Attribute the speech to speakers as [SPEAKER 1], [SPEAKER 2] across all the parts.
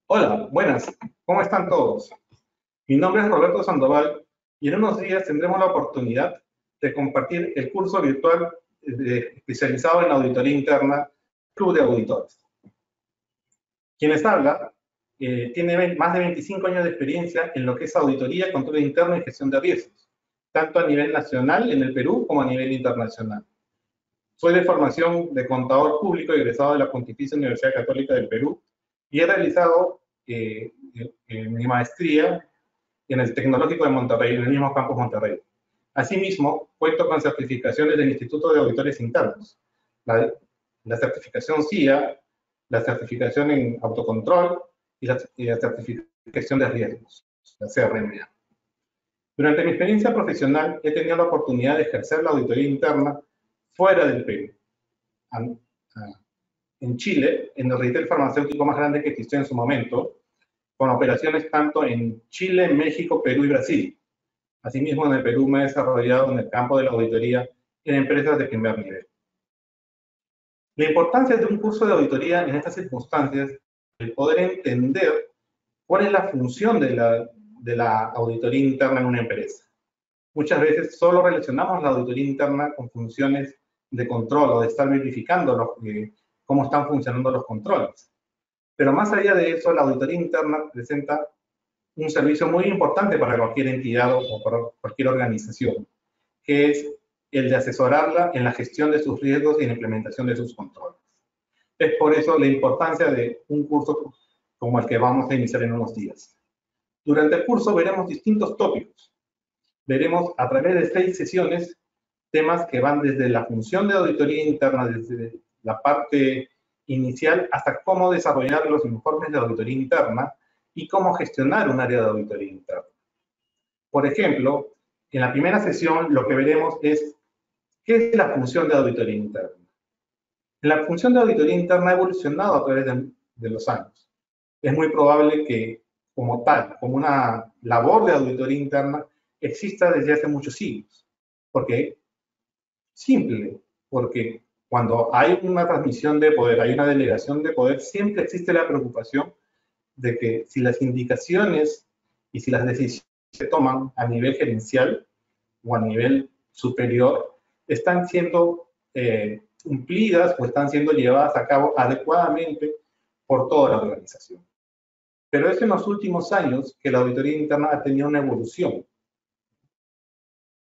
[SPEAKER 1] Hola, buenas. ¿Cómo están todos? Mi nombre es Roberto Sandoval y en unos días tendremos la oportunidad de compartir el curso virtual especializado en auditoría interna Club de Auditores. Quien les habla tiene más de 25 años de experiencia en lo que es auditoría, control interno y gestión de riesgos, tanto a nivel nacional en el Perú como a nivel internacional. Soy de formación de contador público egresado de la Pontificia Universidad Católica del Perú y he realizado mi maestría en el Tecnológico de Monterrey, en el mismo campus Monterrey. Asimismo, cuento con certificaciones del Instituto de Auditores Internos, la, la certificación CIA, la certificación en autocontrol y la certificación de riesgos, la CRMA. Durante mi experiencia profesional he tenido la oportunidad de ejercer la auditoría interna fuera del Perú, en Chile, en el retail farmacéutico más grande que existió en su momento, con operaciones tanto en Chile, México, Perú y Brasil. Asimismo, en el Perú me he desarrollado en el campo de la auditoría en empresas de primer nivel. La importancia de un curso de auditoría en estas circunstancias es el poder entender cuál es la función de la auditoría interna en una empresa. Muchas veces solo relacionamos la auditoría interna con funciones de control o de estar verificando cómo están funcionando los controles. Pero más allá de eso, la auditoría interna presenta un servicio muy importante para cualquier entidad o para cualquier organización, que es el de asesorarla en la gestión de sus riesgos y en la implementación de sus controles. Es por eso la importancia de un curso como el que vamos a iniciar en unos días. Durante el curso veremos distintos tópicos. Veremos a través de 6 sesiones temas que van desde la función de auditoría interna, desde la parte inicial, hasta cómo desarrollar los informes de auditoría interna y cómo gestionar un área de auditoría interna. Por ejemplo, en la primera sesión lo que veremos es qué es la función de auditoría interna. La función de auditoría interna ha evolucionado a través de los años. Es muy probable que como tal, como una labor de auditoría interna, exista desde hace muchos siglos. ¿Por qué? Simple, porque cuando hay una transmisión de poder, hay una delegación de poder, siempre existe la preocupación de que si las indicaciones y si las decisiones se toman a nivel gerencial o a nivel superior, están siendo cumplidas o están siendo llevadas a cabo adecuadamente por toda la organización. Pero es en los últimos años que la auditoría interna ha tenido una evolución.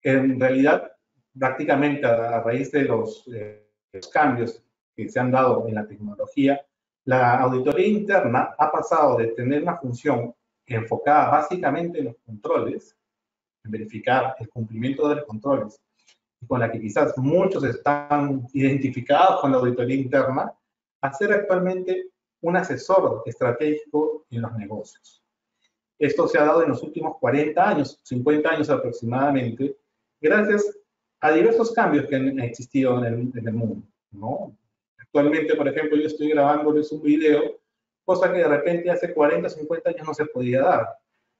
[SPEAKER 1] En realidad, prácticamente a raíz de los cambios que se han dado en la tecnología, la auditoría interna ha pasado de tener una función enfocada básicamente en los controles, en verificar el cumplimiento de los controles, y con la que quizás muchos están identificados con la auditoría interna, a ser actualmente un asesor estratégico en los negocios. Esto se ha dado en los últimos 40 años, 50 años aproximadamente, gracias a diversos cambios que han existido en el mundo, ¿no? Actualmente, por ejemplo, yo estoy grabándoles un video, cosa que de repente hace 40, 50 años no se podía dar.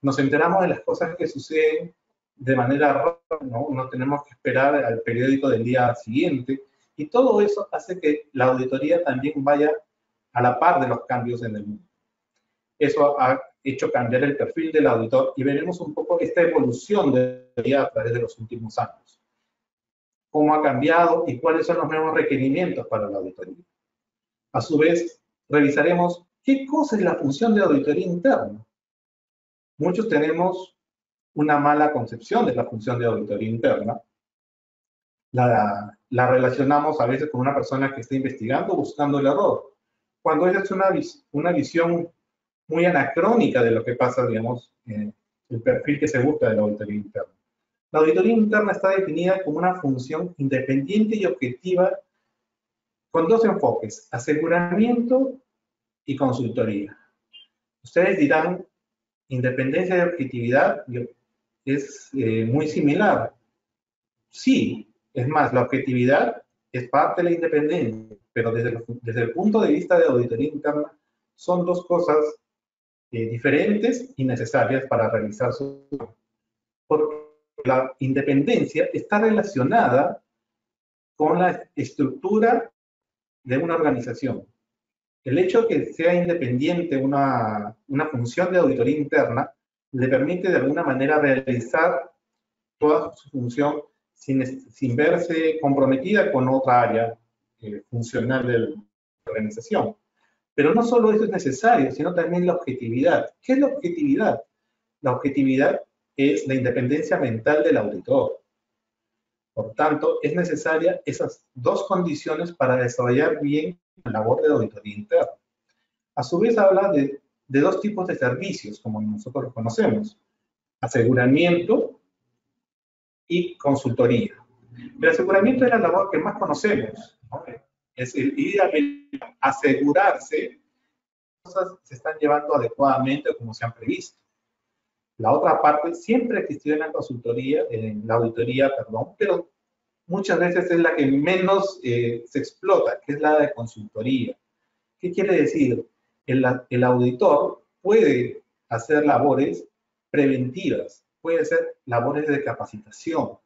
[SPEAKER 1] Nos enteramos de las cosas que suceden de manera rápida, ¿no? No tenemos que esperar al periódico del día siguiente, y todo eso hace que la auditoría también vaya a la par de los cambios en el mundo. Eso ha hecho cambiar el perfil del auditor y veremos un poco esta evolución de la auditoría a través de los últimos años. Cómo ha cambiado y cuáles son los nuevos requerimientos para la auditoría. A su vez, revisaremos qué cosa es la función de auditoría interna. Muchos tenemos una mala concepción de la función de auditoría interna. La relacionamos a veces con una persona que está investigando, buscando el error, cuando esa es una visión muy anacrónica de lo que pasa, digamos, el perfil que se busca de la auditoría interna. La auditoría interna está definida como una función independiente y objetiva con dos enfoques, aseguramiento y consultoría. Ustedes dirán, independencia y objetividad es muy similar. Sí, es más, la objetividad es parte de la independencia, pero desde el punto de vista de auditoría interna son dos cosas diferentes y necesarias para realizar su trabajo. Porque la independencia está relacionada con la estructura de una organización. El hecho de que sea independiente una función de auditoría interna le permite de alguna manera realizar toda su función sin verse comprometida con otra área funcional de la organización. Pero no solo eso es necesario, sino también la objetividad. ¿Qué es la objetividad? La objetividad es la independencia mental del auditor. Por tanto, es necesaria esas dos condiciones para desarrollar bien la labor de auditoría interna. A su vez habla de dos tipos de servicios, como nosotros los conocemos: aseguramiento y consultoría. El aseguramiento es la labor que más conocemos, ¿no? Es el ir a asegurarse que las cosas se están llevando adecuadamente como se han previsto. La otra parte siempre existió en la consultoría, en la auditoría, perdón, pero muchas veces es la que menos se explota, que es la de consultoría. ¿Qué quiere decir? El auditor puede hacer labores preventivas, puede hacer labores de capacitación.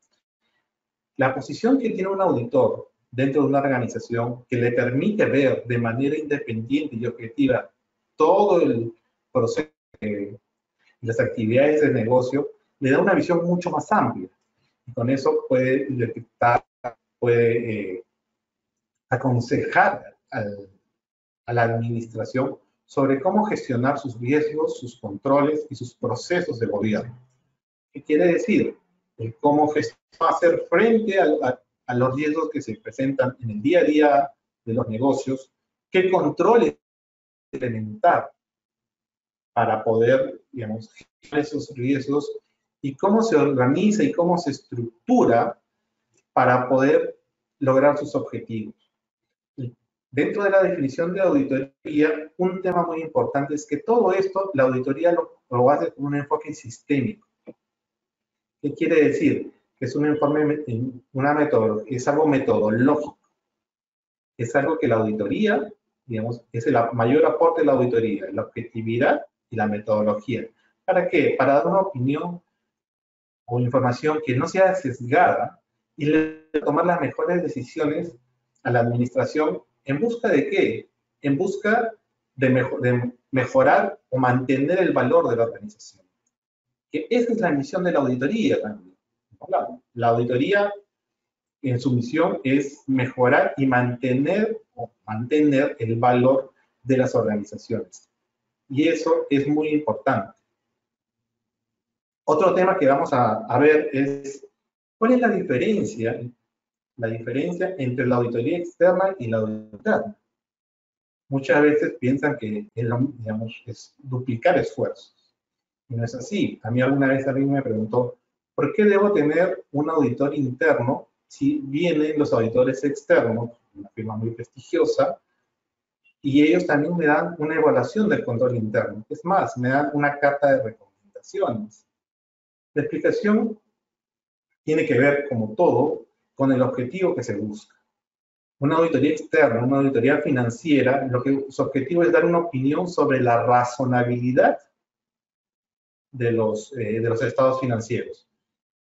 [SPEAKER 1] La posición que tiene un auditor dentro de una organización que le permite ver de manera independiente y objetiva todo el proceso de las actividades del negocio, le da una visión mucho más amplia. Y con eso puede detectar, puede aconsejar a la administración sobre cómo gestionar sus riesgos, sus controles y sus procesos de gobierno. ¿Qué quiere decir? El cómo hacer frente a los riesgos que se presentan en el día a día de los negocios, qué controles implementar para poder, digamos, gestionar esos riesgos y cómo se organiza y cómo se estructura para poder lograr sus objetivos. Dentro de la definición de auditoría, un tema muy importante es que todo esto, la auditoría lo hace con un enfoque sistémico. ¿Qué quiere decir? Que es un informe, una metodología, es algo metodológico. Es algo que la auditoría, digamos, es el mayor aporte de la auditoría, la objetividad y la metodología. ¿Para qué? Para dar una opinión o información que no sea sesgada y tomar las mejores decisiones a la administración. ¿En busca de qué? En busca de mejorar o mantener el valor de la organización. Que esa es la misión de la auditoría también. La auditoría, en su misión, es mejorar y mantener el valor de las organizaciones. Y eso es muy importante. Otro tema que vamos a ver es, ¿cuál es la diferencia entre la auditoría externa y la auditoría interna? Muchas veces piensan que digamos, es duplicar esfuerzos. Y no es así. A mí alguna vez alguien me preguntó, ¿por qué debo tener un auditor interno si vienen los auditores externos, una firma muy prestigiosa, y ellos también me dan una evaluación del control interno? Es más, me dan una carta de recomendaciones. La explicación tiene que ver, como todo, con el objetivo que se busca. Una auditoría externa, una auditoría financiera, su objetivo es dar una opinión sobre la razonabilidad de los estados financieros.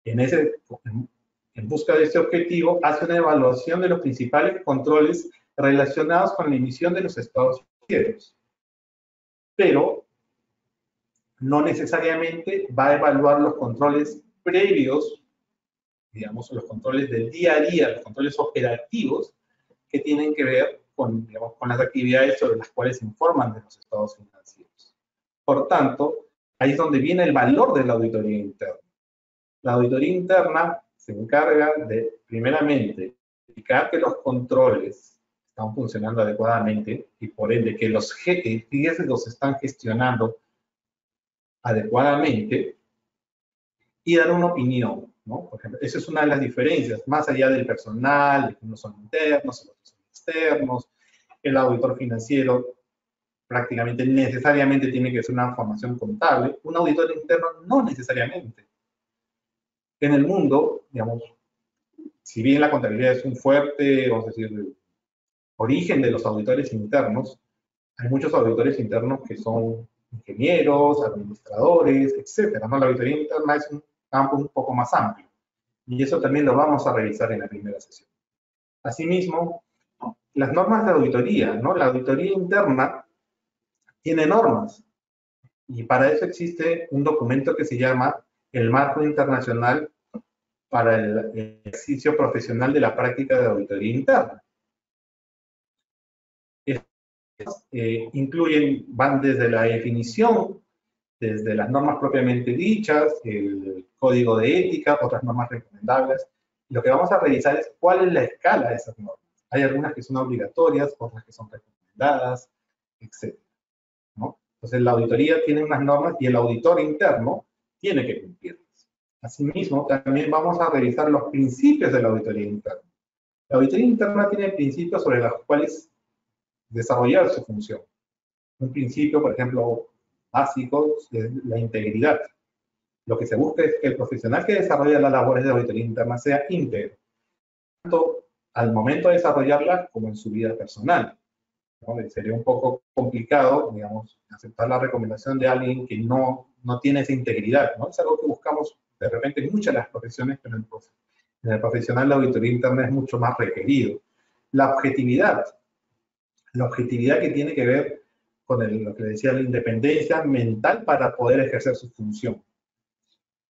[SPEAKER 1] En busca de este objetivo, hace una evaluación de los principales controles relacionados con la emisión de los estados financieros. Pero no necesariamente va a evaluar los controles previos, digamos, los controles del día a día, los controles operativos, que tienen que ver con, digamos, con las actividades sobre las cuales se informan de los estados financieros. Por tanto, ahí es donde viene el valor de la auditoría interna. La auditoría interna se encarga de, primeramente, verificar que los controles están funcionando adecuadamente y, por ende, que los riesgos se están gestionando adecuadamente y dar una opinión, ¿no? Por ejemplo, esa es una de las diferencias, más allá del personal, de que unos son internos, otros son externos. El auditor financiero prácticamente necesariamente tiene que ser una formación contable. Un auditor interno no necesariamente. En el mundo, digamos, si bien la contabilidad es un fuerte, vamos a decir, origen de los auditores internos, hay muchos auditores internos que son ingenieros, administradores, etcétera, ¿no? La auditoría interna es un campo un poco más amplio. Y eso también lo vamos a revisar en la primera sesión. Asimismo, las normas de auditoría, ¿no? La auditoría interna tiene normas y para eso existe un documento que se llama el Marco Internacional para el Ejercicio Profesional de la Práctica de Auditoría Interna. Van desde la definición, desde las normas propiamente dichas, el código de ética, otras normas recomendables. Lo que vamos a revisar es cuál es la escala de esas normas. Hay algunas que son obligatorias, otras que son recomendadas, etc., ¿no? Entonces, la auditoría tiene unas normas y el auditor interno tiene que cumplirlas. Asimismo, también vamos a revisar los principios de la auditoría interna. La auditoría interna tiene principios sobre los cuales desarrollar su función. Un principio, por ejemplo, básico es la integridad. Lo que se busca es que el profesional que desarrolla las labores de auditoría interna sea íntegro, tanto al momento de desarrollarla como en su vida personal, ¿no? Sería un poco complicado, digamos, aceptar la recomendación de alguien que no tiene esa integridad, ¿no? Es algo que buscamos de repente en muchas de las profesiones, pero en el profesional la auditoría interna es mucho más requerido. La objetividad que tiene que ver con lo que decía, la independencia mental para poder ejercer su función.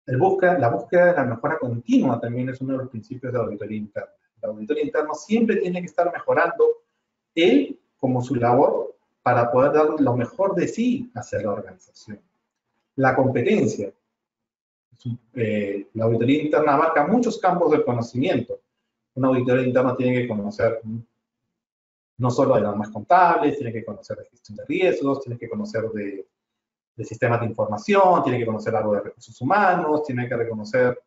[SPEAKER 1] La búsqueda de la mejora continua también es uno de los principios de la auditoría interna. El auditor interno siempre tiene que estar mejorando él como su labor para poder dar lo mejor de sí hacia la organización. La competencia. La auditoría interna abarca muchos campos del conocimiento. Un auditor interno tiene que conocer no solo de normas contables, tiene que conocer de gestión de riesgos, tiene que conocer de sistemas de información, tiene que conocer algo de recursos humanos, tiene que conocer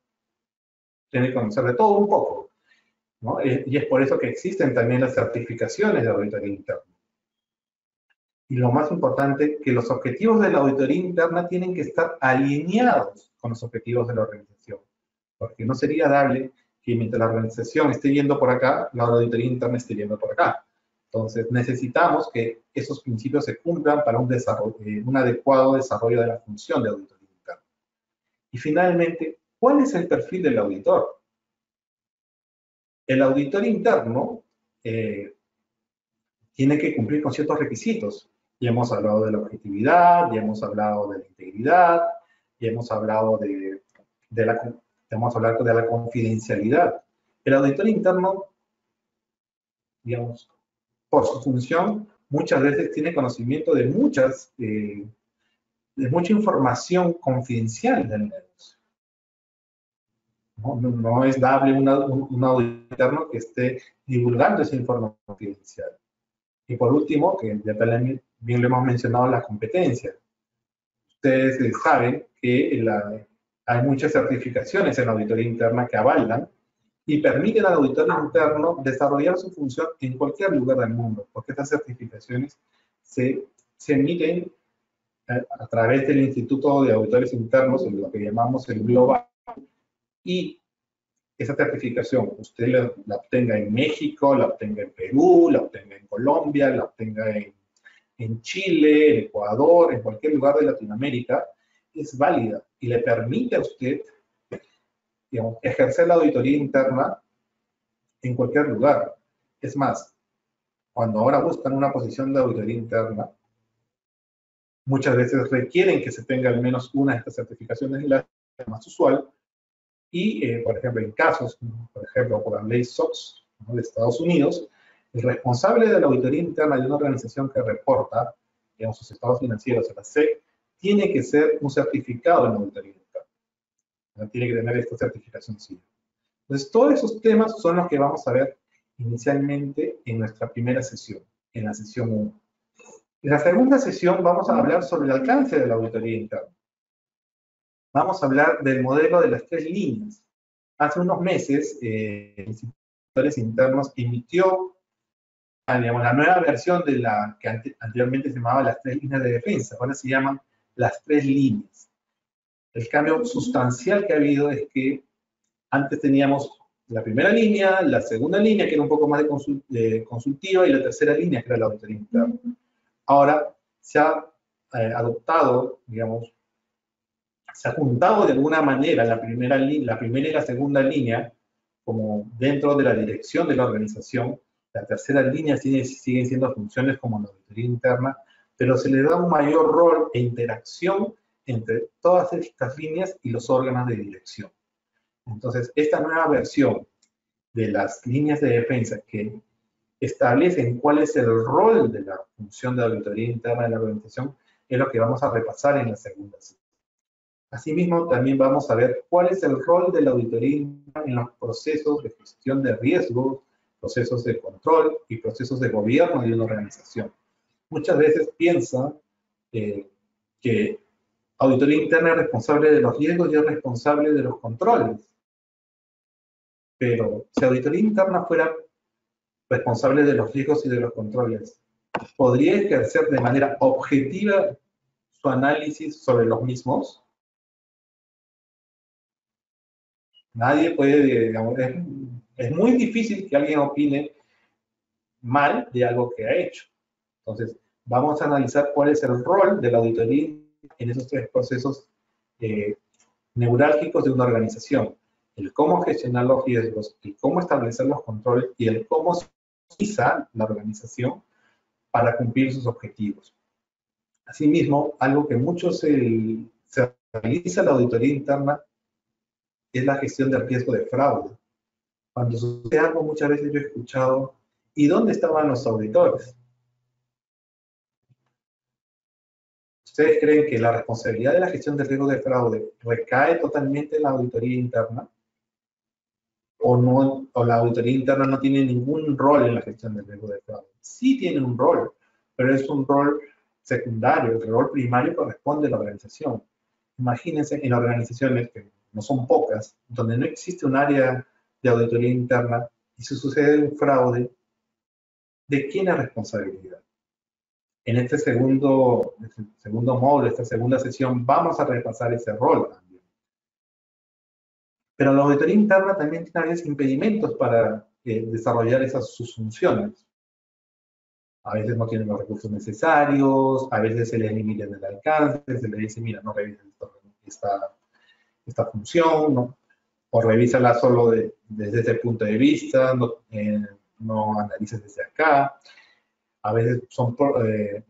[SPEAKER 1] de todo un poco, ¿no? Y es por eso que existen también las certificaciones de auditoría interna. Y lo más importante, que los objetivos de la auditoría interna tienen que estar alineados con los objetivos de la organización. Porque no sería dable que mientras la organización esté yendo por acá, la auditoría interna esté yendo por acá. Entonces, necesitamos que esos principios se cumplan para un adecuado desarrollo de la función de auditoría interna. Y finalmente, ¿cuál es el perfil del auditor? El auditor interno tiene que cumplir con ciertos requisitos. Ya hemos hablado de la objetividad, ya hemos hablado de la integridad, ya hemos hablado de la confidencialidad. El auditor interno, digamos, por su función, muchas veces tiene conocimiento de mucha información confidencial del negocio. No es dable un auditor interno que esté divulgando esa información confidencial. Y por último, que ya también bien lo hemos mencionado, la competencia. Ustedes saben que hay muchas certificaciones en la auditoría interna que avalan y permiten al auditor interno desarrollar su función en cualquier lugar del mundo, porque estas certificaciones se emiten a través del Instituto de Auditores Internos, en lo que llamamos el Global, y esa certificación usted la obtenga en México, la obtenga en Perú, la obtenga en Colombia, la obtenga en Chile, en Ecuador, en cualquier lugar de Latinoamérica, es válida y le permite a usted, digamos, ejercer la auditoría interna en cualquier lugar. Es más, cuando ahora buscan una posición de auditoría interna, muchas veces requieren que se tenga al menos una de estas certificaciones, la más usual, y, por ejemplo, en casos, por ejemplo, por la ley SOX, ¿no?, de Estados Unidos, el responsable de la auditoría interna de una organización que reporta, digamos, sus estados financieros a la SEC, tiene que ser un certificado en auditoría interna. ¿No? Tiene que tener esta certificación sí. Entonces, todos esos temas son los que vamos a ver inicialmente en nuestra primera sesión, en la sesión 1. En la segunda sesión vamos a hablar sobre el alcance de la auditoría interna. Vamos a hablar del modelo de las 3 líneas. Hace unos meses, el Instituto de Auditores Internos emitió, digamos, la nueva versión de la que anteriormente se llamaba las 3 líneas de defensa. Ahora se llaman las 3 líneas. El cambio sustancial que ha habido es que antes teníamos la primera línea, la segunda línea, que era un poco más de consultiva, y la tercera línea, que era la auditoría interna. Ahora se ha adoptado, digamos, se ha juntado de alguna manera la primera y la segunda línea como dentro de la dirección de la organización La tercera línea siguen siendo funciones como la auditoría interna, pero se le da un mayor rol e interacción entre todas estas líneas y los órganos de dirección. Entonces, esta nueva versión de las líneas de defensa que establecen cuál es el rol de la función de auditoría interna de la organización es lo que vamos a repasar en la segunda sesión. Asimismo, también vamos a ver cuál es el rol de la auditoría interna en los procesos de gestión de riesgos, procesos de control y procesos de gobierno de una organización. Muchas veces piensan que auditoría interna es responsable de los riesgos y es responsable de los controles. Pero si auditoría interna fuera responsable de los riesgos y de los controles, ¿podría ejercer de manera objetiva su análisis sobre los mismos? Nadie puede, digamos, es muy difícil que alguien opine mal de algo que ha hecho. Entonces, vamos a analizar cuál es el rol de la auditoría en esos tres procesos neurálgicos de una organización. El cómo gestionar los riesgos, el cómo establecer los controles y el cómo se utiliza la organización para cumplir sus objetivos. Asimismo, algo que muchos se realiza en la auditoría interna es la gestión del riesgo de fraude. Cuando sucede algo, muchas veces yo he escuchado, ¿y dónde estaban los auditores? ¿Ustedes creen que la responsabilidad de la gestión del riesgo de fraude recae totalmente en la auditoría interna? ¿O la auditoría interna no tiene ningún rol en la gestión del riesgo de fraude? Sí tiene un rol, pero es un rol secundario. El rol primario corresponde a la organización. Imagínense en organizaciones que no son pocas, donde no existe un área de auditoría interna y si sucede un fraude, ¿de quién es responsabilidad? En este segundo módulo, esta segunda sesión, vamos a repasar ese rol también. Pero la auditoría interna también tiene a veces impedimentos para desarrollar sus funciones. A veces no tienen los recursos necesarios, a veces se les limita el alcance, se les dice, mira, no revises esta función, ¿no? O revísala solo desde este punto de vista, no analices desde acá. A veces son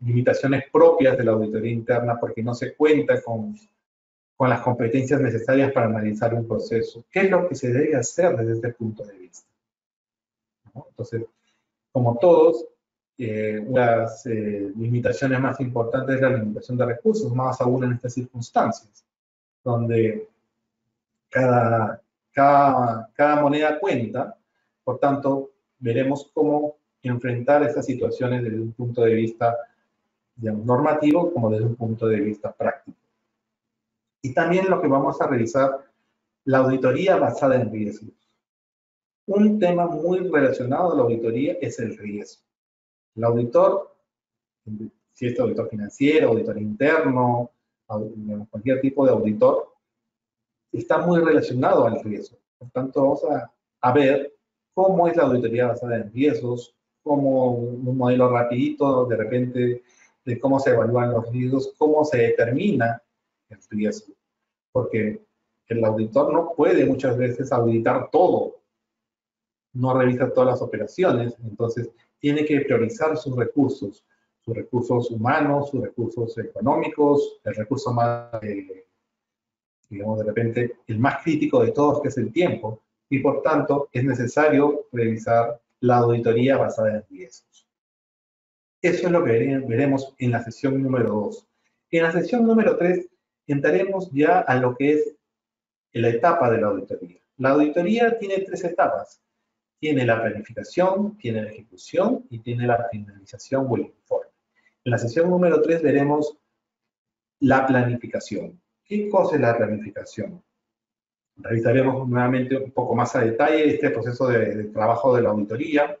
[SPEAKER 1] limitaciones propias de la auditoría interna porque no se cuenta con las competencias necesarias para analizar un proceso. ¿Qué es lo que se debe hacer desde este punto de vista? ¿No? Entonces, como todos, las limitaciones más importantes es la limitación de recursos, más aún en estas circunstancias, donde cada moneda cuenta, por tanto, veremos cómo enfrentar estas situaciones desde un punto de vista, digamos, normativo como desde un punto de vista práctico. Y también lo que vamos a revisar, la auditoría basada en riesgos. Un tema muy relacionado a la auditoría es el riesgo. El auditor, si es auditor financiero, auditor interno, cualquier tipo de auditor, está muy relacionado al riesgo. Por tanto, vamos a ver cómo es la auditoría basada en riesgos, como un modelo rapidito, de repente, de cómo se evalúan los riesgos, cómo se determina el riesgo. Porque el auditor no puede muchas veces auditar todo, no revisa todas las operaciones, entonces tiene que priorizar sus recursos humanos, sus recursos económicos, el recurso más, digamos, de repente, el más crítico de todos, que es el tiempo, y por tanto es necesario revisar la auditoría basada en riesgos. Eso es lo que veremos en la sesión número 2. En la sesión número 3 entraremos ya a lo que es la etapa de la auditoría. La auditoría tiene 3 etapas. Tiene la planificación, tiene la ejecución y tiene la finalización o el informe. En la sesión número 3 veremos la planificación. ¿Qué cosa es la planificación? Revisaremos nuevamente un poco más a detalle este proceso de trabajo de la auditoría.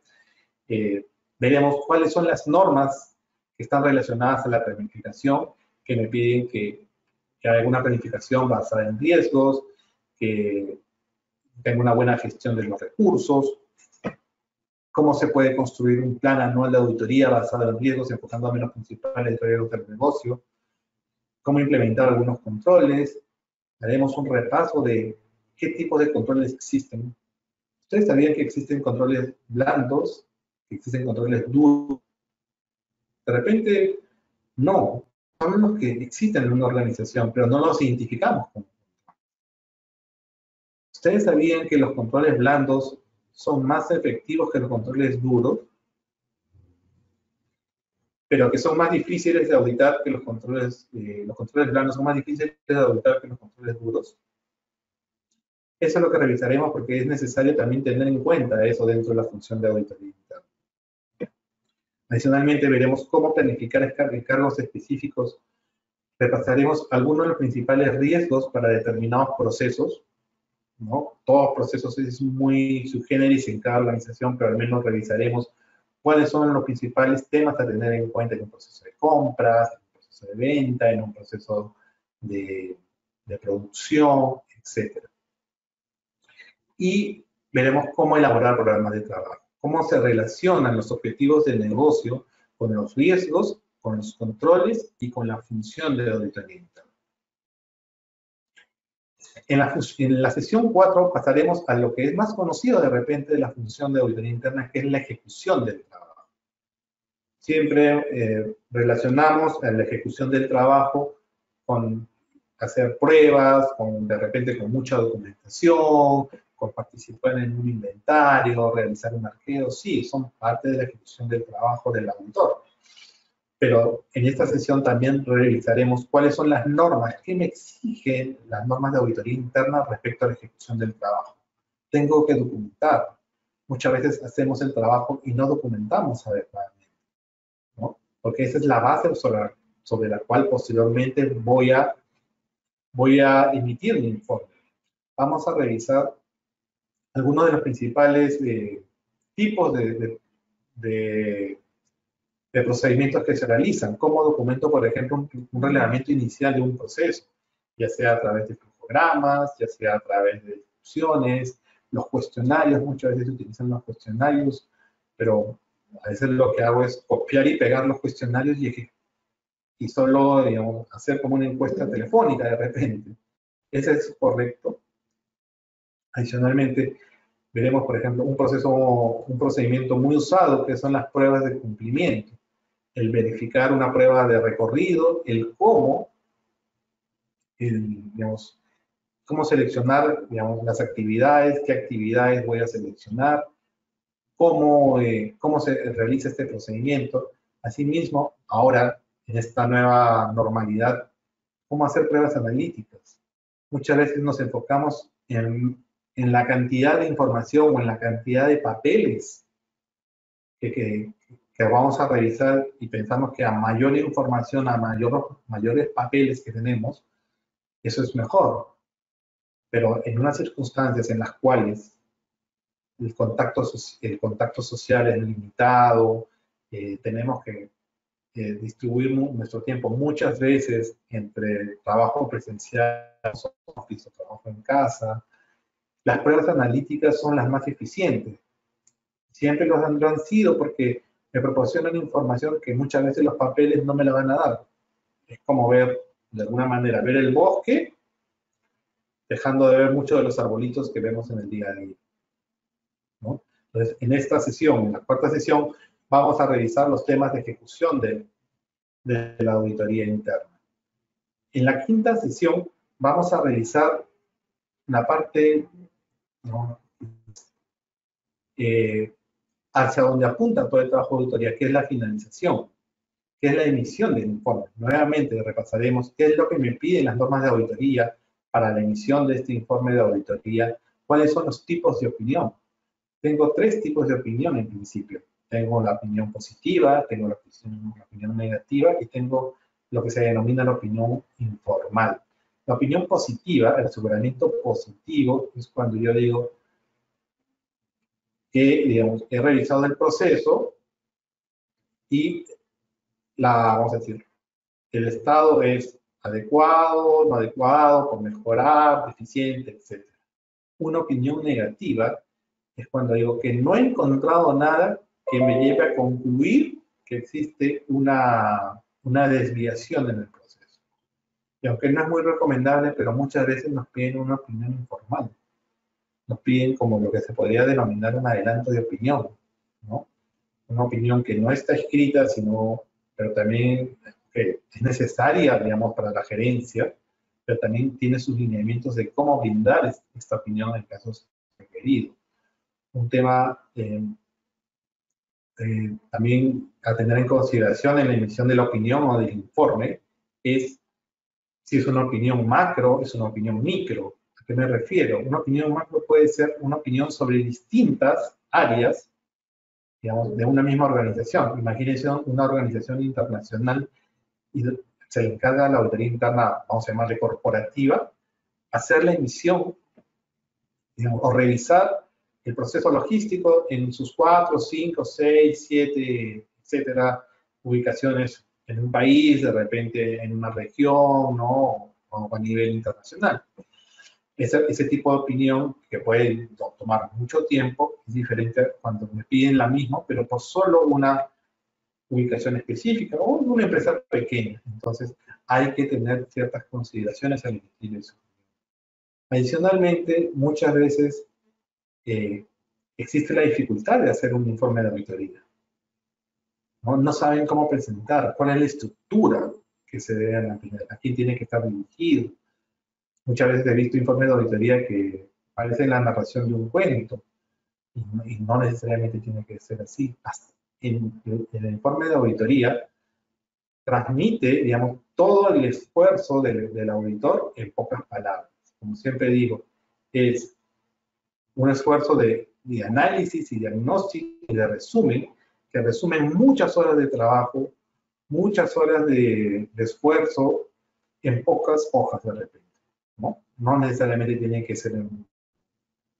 [SPEAKER 1] Veremos cuáles son las normas que están relacionadas a la planificación, que me piden que haya una planificación basada en riesgos, que tenga una buena gestión de los recursos, cómo se puede construir un plan anual de auditoría basado en riesgos, enfocándome en los principales riesgos del negocio, cómo implementar algunos controles. Haremos un repaso de qué tipos de controles existen. Ustedes sabían que existen controles blandos que existen controles duros. De repente, no. Sabemos que existen en una organización, pero no los identificamos como. ¿Ustedes sabían que los controles blandos son más efectivos que los controles duros? Pero que son más difíciles de auditar que los controles blandos son más difíciles de auditar que los controles duros. Eso es lo que revisaremos porque es necesario también tener en cuenta eso dentro de la función de auditoría interna. Adicionalmente, veremos cómo planificar encargos específicos. Repasaremos algunos de los principales riesgos para determinados procesos, ¿no? Todos procesos es muy subgéneris en cada organización, pero al menos revisaremos cuáles son los principales temas a tener en cuenta en un proceso de compras, en un proceso de venta, en un proceso de producción, etc. Y veremos cómo elaborar programas de trabajo, cómo se relacionan los objetivos del negocio con los riesgos, con los controles y con la función de auditoría interna. En la sesión 4 pasaremos a lo que es más conocido de repente de la función de auditoría interna, que es la ejecución del trabajo. Siempre relacionamos la ejecución del trabajo con hacer pruebas, de repente con mucha documentación, con participar en un inventario, realizar un arqueo. Sí, son parte de la ejecución del trabajo del auditor. Pero en esta sesión también revisaremos cuáles son las normas, qué me exigen las normas de auditoría interna respecto a la ejecución del trabajo. Tengo que documentar. Muchas veces hacemos el trabajo y no documentamos adecuadamente, ¿no? Porque esa es la base sobre la cual posteriormente voy a emitir mi informe. Vamos a revisar algunos de los principales tipos de procedimientos que se realizan. Cómo documento, por ejemplo, un relevamiento inicial de un proceso, ya sea a través de flujogramas, ya sea a través de discusiones, los cuestionarios. Muchas veces se utilizan los cuestionarios, pero a veces lo que hago es copiar y pegar los cuestionarios y solo, digamos, hacer como una encuesta telefónica de repente. ¿Ese es correcto? Adicionalmente, veremos, por ejemplo, un procedimiento muy usado que son las pruebas de cumplimiento. El verificar una prueba de recorrido, el cómo, digamos, cómo seleccionar, digamos, las actividades, qué actividades voy a seleccionar, cómo se realiza este procedimiento. Asimismo, ahora, en esta nueva normalidad, cómo hacer pruebas analíticas. Muchas veces nos enfocamos en la cantidad de información o en la cantidad de papeles que vamos a revisar y pensamos que a mayor información, a mayores papeles que tenemos, eso es mejor. Pero en unas circunstancias en las cuales el contacto social es limitado, tenemos que distribuir nuestro tiempo muchas veces entre trabajo presencial, office, trabajo en casa. Las pruebas analíticas son las más eficientes. Siempre lo han sido porque me proporcionan información que muchas veces los papeles no me la van a dar. Es como ver, de alguna manera, ver el bosque, dejando de ver muchos de los arbolitos que vemos en el día a día, ¿no? Entonces, en esta sesión, en la cuarta sesión, vamos a revisar los temas de ejecución de la auditoría interna. En la quinta sesión, vamos a revisar la parte, ¿no?, hacia donde apunta todo el trabajo de auditoría, que es la finalización, que es la emisión del informe. Nuevamente repasaremos qué es lo que me piden las normas de auditoría para la emisión de este informe de auditoría, cuáles son los tipos de opinión. Tengo 3 tipos de opinión en principio. Tengo la opinión positiva, tengo la opinión negativa y tengo lo que se denomina la opinión informal. La opinión positiva, el aseguramiento positivo, es cuando yo digo que, digamos, he revisado el proceso y vamos a decir, el estado es adecuado, no adecuado, por mejorar, deficiente, etc. Una opinión negativa es cuando digo que no he encontrado nada que me lleve a concluir que existe una desviación en el proceso. Y aunque no es muy recomendable, pero muchas veces nos piden una opinión informal. Nos piden como lo que se podría denominar un adelanto de opinión, ¿no? una opinión que no está escrita, pero también que es necesaria, digamos, para la gerencia, pero también tiene sus lineamientos de cómo brindar esta opinión en casos requeridos. Un tema también a tener en consideración en la emisión de la opinión o del informe es si es una opinión macro, es una opinión micro. ¿A qué me refiero? Una opinión macro puede ser una opinión sobre distintas áreas, digamos, de una misma organización. Imagínense una organización internacional y se le encarga a la auditoría interna, vamos a llamarle corporativa, hacer la emisión, digamos, o revisar el proceso logístico en sus 4, 5, 6, 7, etcétera, ubicaciones en un país, de repente en una región, ¿no? O a nivel internacional. Ese tipo de opinión, que puede tomar mucho tiempo, es diferente cuando me piden la misma, pero por solo una ubicación específica o una empresa pequeña. Entonces, hay que tener ciertas consideraciones al emitir eso. Adicionalmente, muchas veces existe la dificultad de hacer un informe de auditoría. No saben cómo presentar, cuál es la estructura que se debe mantener, a quién tiene que estar dirigido. Muchas veces he visto informes de auditoría que parecen la narración de un cuento y no necesariamente tiene que ser así. El informe de auditoría transmite, digamos, todo el esfuerzo del auditor en pocas palabras. Como siempre digo, es un esfuerzo de análisis y diagnóstico y de resumen, que resumen muchas horas de trabajo, muchas horas de esfuerzo en pocas hojas de repente, ¿no? No necesariamente tiene que ser,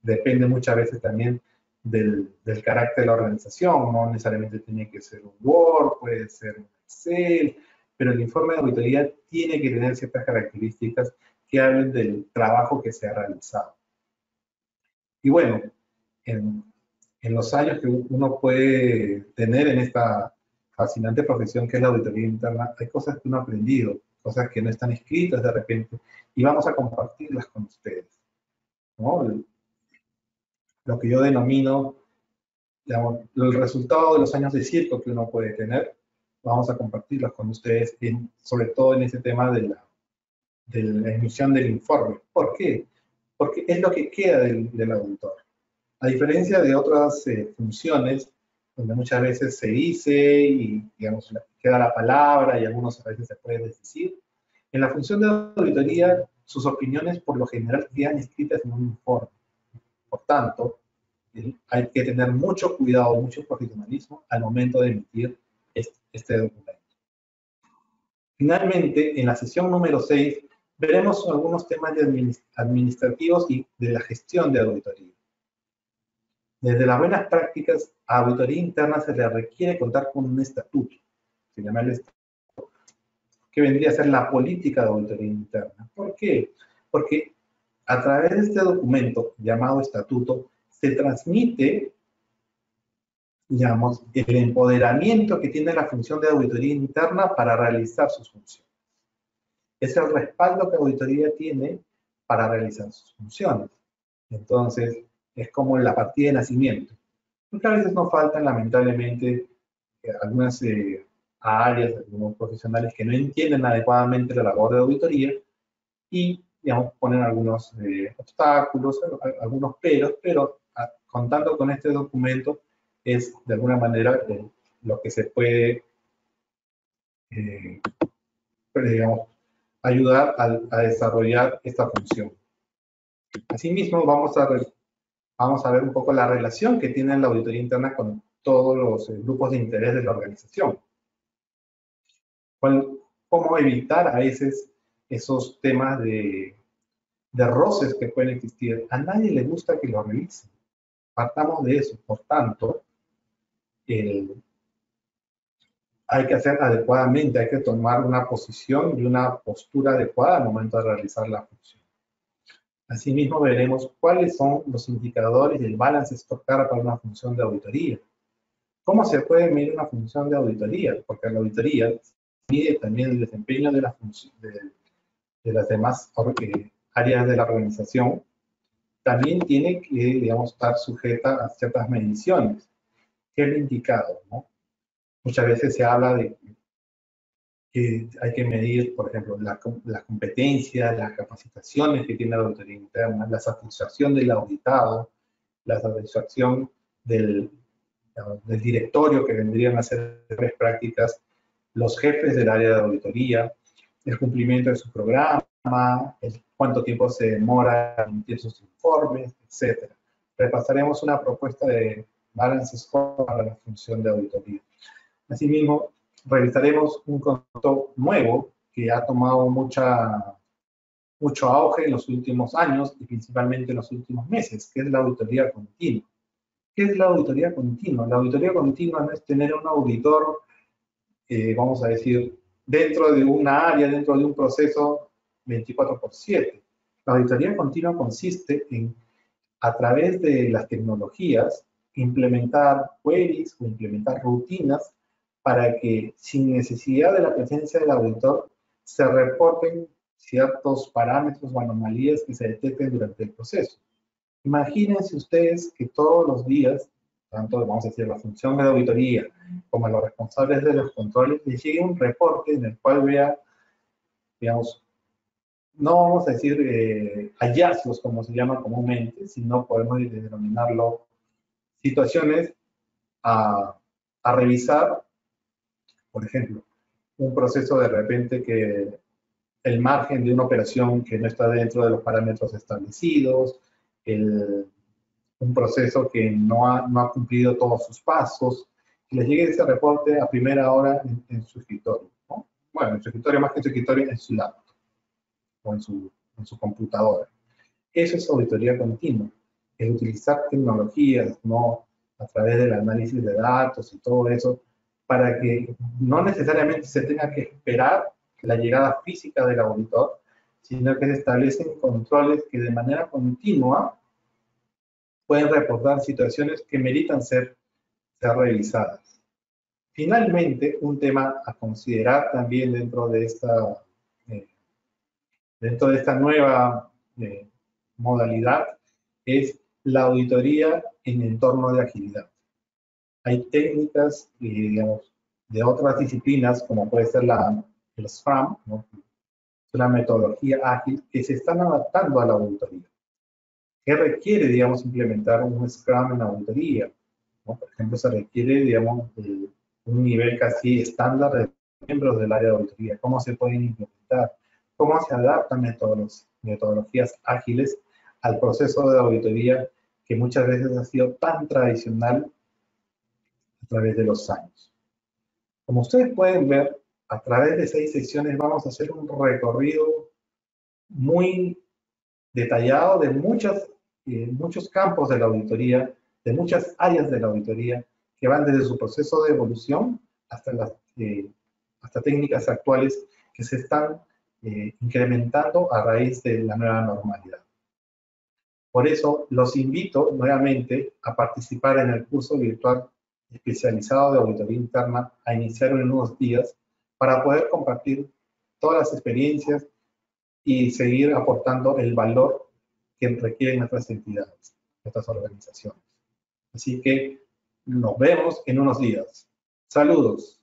[SPEAKER 1] depende muchas veces también del carácter de la organización, no necesariamente tiene que ser un Word, puede ser un Excel, pero el informe de auditoría tiene que tener ciertas características que hablen del trabajo que se ha realizado. Y bueno, en los años que uno puede tener en esta fascinante profesión que es la auditoría interna, hay cosas que uno ha aprendido, cosas que no están escritas de repente, y vamos a compartirlas con ustedes, ¿no? Lo que yo denomino, digamos, el resultado de los años de circo que uno puede tener, vamos a compartirlas con ustedes, sobre todo en ese tema de la emisión del informe. ¿Por qué? Porque es lo que queda del auditor. A diferencia de otras funciones, donde muchas veces se dice y, digamos, queda la palabra y algunos a veces se puede decir, en la función de auditoría, sus opiniones por lo general quedan escritas en un informe. Por tanto, hay que tener mucho cuidado, mucho profesionalismo al momento de emitir este documento. Finalmente, en la sesión número 6, veremos algunos temas administrativos y de la gestión de auditoría. Desde las buenas prácticas, a auditoría interna se le requiere contar con un estatuto, se llama el estatuto, que vendría a ser la política de auditoría interna. ¿Por qué? Porque a través de este documento llamado estatuto se transmite, digamos, el empoderamiento que tiene la función de auditoría interna para realizar sus funciones. Es el respaldo que auditoría tiene para realizar sus funciones. Entonces, es como la partida de nacimiento. Porque a veces nos faltan, lamentablemente, algunas áreas, algunos profesionales que no entienden adecuadamente la labor de auditoría y, digamos, ponen algunos obstáculos, algunos peros, pero contando con este documento es, de alguna manera, lo que se puede, digamos, ayudar a desarrollar esta función. Asimismo, vamos a ver un poco la relación que tiene la auditoría interna con todos los grupos de interés de la organización. Cómo evitar a veces esos temas de roces que pueden existir. A nadie le gusta que lo revisen. Partamos de eso. Por tanto, hay que hacer adecuadamente, hay que tomar una posición y una postura adecuada al momento de realizar la función. Asimismo, veremos cuáles son los indicadores del balance scorecard para una función de auditoría. ¿Cómo se puede medir una función de auditoría? Porque la auditoría mide también el desempeño de las demás áreas de la organización. También tiene que, digamos, estar sujeta a ciertas mediciones. ¿Qué es lo indicado, no? Muchas veces se habla de que hay que medir, por ejemplo, la competencia, las capacitaciones que tiene la auditoría interna, la satisfacción del auditado, la satisfacción del directorio que vendrían a ser best prácticas, los jefes del área de auditoría, el cumplimiento de su programa, cuánto tiempo se demora en emitir sus informes, etc. Repasaremos una propuesta de balance score para la función de auditoría. Asimismo, revisaremos un concepto nuevo que ha tomado mucho auge en los últimos años y principalmente en los últimos meses, que es la auditoría continua. ¿Qué es la auditoría continua? La auditoría continua no es tener un auditor, vamos a decir, dentro de una área, dentro de un proceso 24/7. La auditoría continua consiste en, a través de las tecnologías, implementar queries o implementar rutinas para que, sin necesidad de la presencia del auditor, se reporten ciertos parámetros o anomalías que se detecten durante el proceso. Imagínense ustedes que todos los días, tanto, vamos a decir, la función de auditoría como a los responsables de los controles, les llegue un reporte en el cual vea, digamos, no vamos a decir hallazgos, como se llama comúnmente, sino podemos denominarlo situaciones a revisar, por ejemplo, un proceso de repente que el margen de una operación que no está dentro de los parámetros establecidos, un proceso que no ha cumplido todos sus pasos, que les llegue ese reporte a primera hora en su escritorio, ¿no? Bueno, en su escritorio, más que en su escritorio, en su laptop o en su computadora. Eso es auditoría continua, es utilizar tecnologías, ¿no? A través del análisis de datos y todo eso, para que no necesariamente se tenga que esperar la llegada física del auditor, sino que se establecen controles que de manera continua pueden reportar situaciones que meritan ser revisadas. Finalmente, un tema a considerar también dentro de esta nueva modalidad es la auditoría en entorno de agilidad. Hay técnicas, digamos, de otras disciplinas, como puede ser el Scrum, ¿no? Una metodología ágil que se están adaptando a la auditoría. ¿Qué requiere, digamos, implementar un Scrum en la auditoría? ¿No? Por ejemplo, se requiere, digamos, un nivel casi estándar de miembros del área de auditoría. ¿Cómo se pueden implementar? ¿Cómo se adaptan metodologías ágiles al proceso de auditoría que muchas veces ha sido tan tradicional a través de los años? Como ustedes pueden ver, a través de 6 secciones vamos a hacer un recorrido muy detallado de muchos campos de la auditoría, de muchas áreas de la auditoría, que van desde su proceso de evolución hasta técnicas actuales que se están incrementando a raíz de la nueva normalidad. Por eso los invito nuevamente a participar en el curso virtual especializado de auditoría interna a iniciar en unos días para poder compartir todas las experiencias y seguir aportando el valor que requieren nuestras entidades, nuestras organizaciones. Así que nos vemos en unos días. Saludos.